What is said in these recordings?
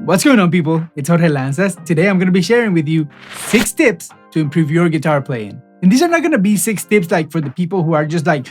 What's going on, people? It's Jorge Lanzas. Today I'm going to be sharing with you 6 tips to improve your guitar playing. And these are not going to be 6 tips like for the people who are just like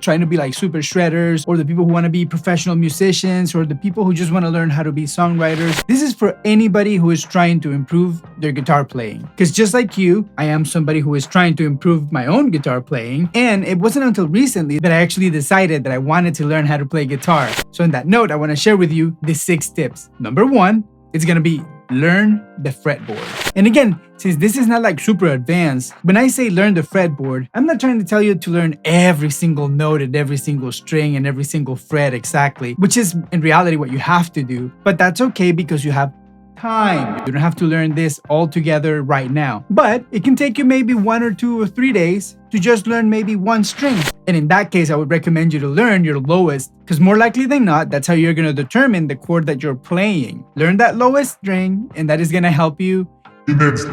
trying to be like super shredders, or the people who want to be professional musicians, or the people who just want to learn how to be songwriters. This is for anybody who is trying to improve their guitar playing. Because just like you, I am somebody who is trying to improve my own guitar playing. And it wasn't until recently that I actually decided that I wanted to learn how to play guitar. So on that note, I want to share with you the 6 tips. Number 1, it's going to be learn the fretboard. And again, since this is not like super advanced, when I say learn the fretboard, I'm not trying to tell you to learn every single note and every single string and every single fret exactly, which is in reality what you have to do. But that's okay because you have time. You don't have to learn this all together right now. But it can take you maybe 1 or 2 or 3 days to just learn maybe one string. And in that case, I would recommend you to learn your lowest, because more likely than not, that's how you're going to determine the chord that you're playing. Learn that lowest string, and that is going to help you immensely.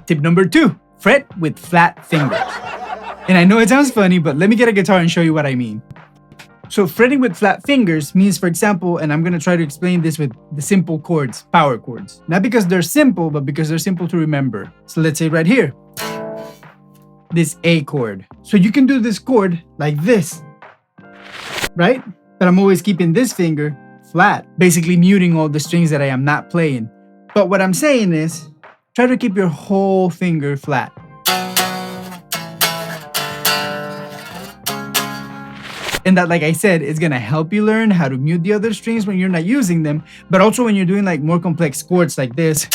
Tip number 2, fret with flat fingers. And I know it sounds funny, but let me get a guitar and show you what I mean. So fretting with flat fingers means, for example, and I'm going to try to explain this with the simple chords, power chords. Not because they're simple, but because they're simple to remember. So let's say right here, this A chord. So you can do this chord like this, right? But I'm always keeping this finger flat, basically muting all the strings that I am not playing. But what I'm saying is, try to keep your whole finger flat. And that, like I said, is gonna help you learn how to mute the other strings when you're not using them, but also when you're doing like more complex chords like this.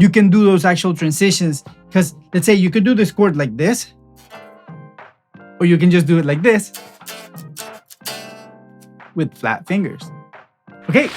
You can do those actual transitions, because let's say you could do this chord like this, or you can just do it like this with flat fingers. Okay.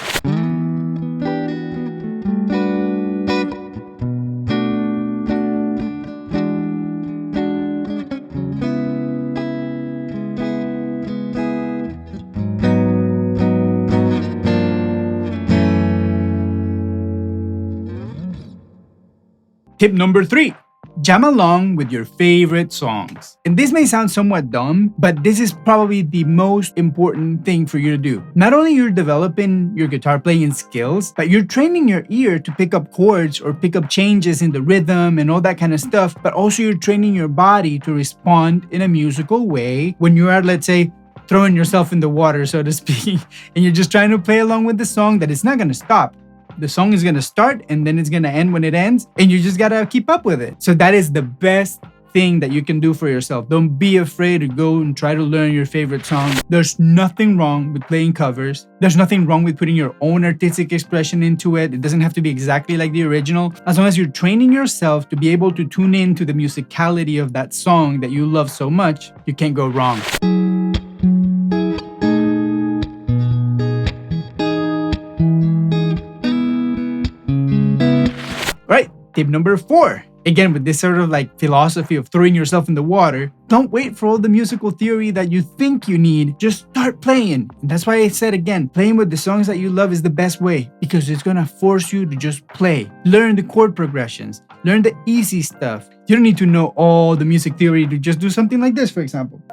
Tip number 3, jam along with your favorite songs. And this may sound somewhat dumb, but this is probably the most important thing for you to do. Not only you're developing your guitar playing skills, but you're training your ear to pick up chords or pick up changes in the rhythm and all that kind of stuff, but also you're training your body to respond in a musical way when you are, let's say, throwing yourself in the water, so to speak, and you're just trying to play along with the song that it's not going to stop. The song is going to start and then it's going to end when it ends, and you just got to keep up with it. So that is the best thing that you can do for yourself. Don't be afraid to go and try to learn your favorite song. There's nothing wrong with playing covers. There's nothing wrong with putting your own artistic expression into it. It doesn't have to be exactly like the original. As long as you're training yourself to be able to tune in to the musicality of that song that you love so much, you can't go wrong. Right, tip number 4. Again, with this sort of like philosophy of throwing yourself in the water, don't wait for all the musical theory that you think you need. Just start playing. And that's why I said again, playing with the songs that you love is the best way, because it's gonna force you to just play. Learn the chord progressions. Learn the easy stuff. You don't need to know all the music theory to just do something like this, for example.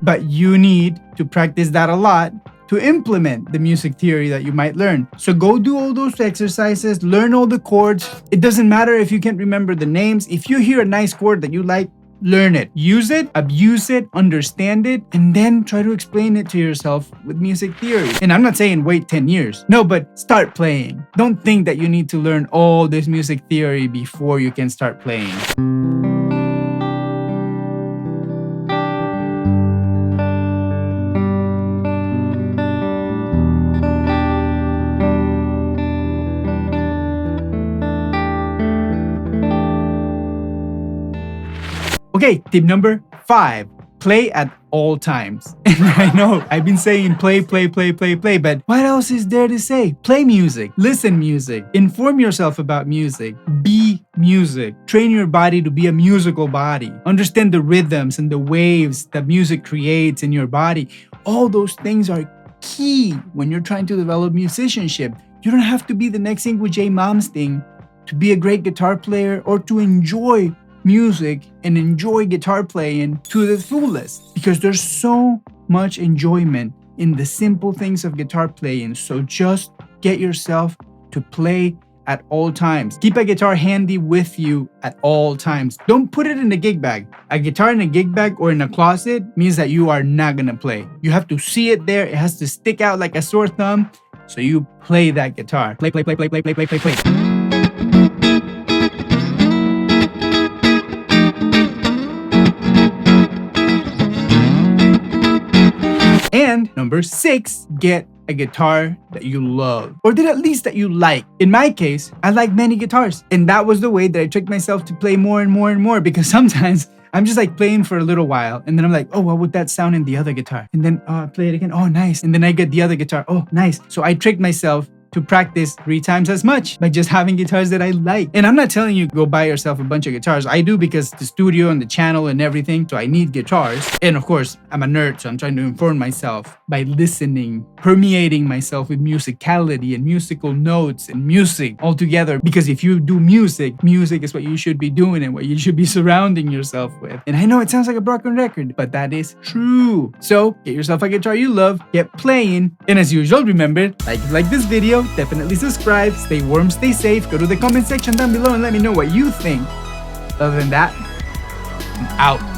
But you need to practice that a lot to implement the music theory that you might learn. So go do all those exercises, learn all the chords. It doesn't matter if you can't remember the names. If you hear a nice chord that you like, learn it. Use it, abuse it, understand it, and then try to explain it to yourself with music theory. And I'm not saying wait 10 years. No, but start playing. Don't think that you need to learn all this music theory before you can start playing. Okay, tip number 5, play at all times. And I know I've been saying play, but what else is there to say? Play music, listen music, inform yourself about music, be music, train your body to be a musical body, understand the rhythms and the waves that music creates in your body. All those things are key when you're trying to develop musicianship. You don't have to be the next thing with J Moms thing to be a great guitar player or to enjoy music and enjoy guitar playing to the fullest, because there's so much enjoyment in the simple things of guitar playing. So just get yourself to play at all times. Keep a guitar handy with you at all times. Don't put it in a gig bag. A guitar in a gig bag or in a closet means that you are not gonna play. You have to see it there. It has to stick out like a sore thumb. So you play that guitar. Play, play, play, play, play, play, play, play, play. And number 6, get a guitar that you love, or at least that you like. In my case, I like many guitars, and that was the way that I tricked myself to play more and more and more, because sometimes I'm just like playing for a little while and then I'm like, oh, what would that sound in the other guitar? And then I play it again, oh nice. And then I get the other guitar, oh nice. So I tricked myself to practice 3 times as much by just having guitars that I like. And I'm not telling you go buy yourself a bunch of guitars. I do because the studio and the channel and everything, so I need guitars. And of course, I'm a nerd, so I'm trying to inform myself by listening, permeating myself with musicality and musical notes and music all together. Because if you do music, music is what you should be doing and what you should be surrounding yourself with. And I know it sounds like a broken record, but that is true. So get yourself a guitar you love, get playing, and as usual, remember, like this video, definitely subscribe, stay warm, stay safe, go to the comment section down below and let me know what you think. Other than that, I'm out.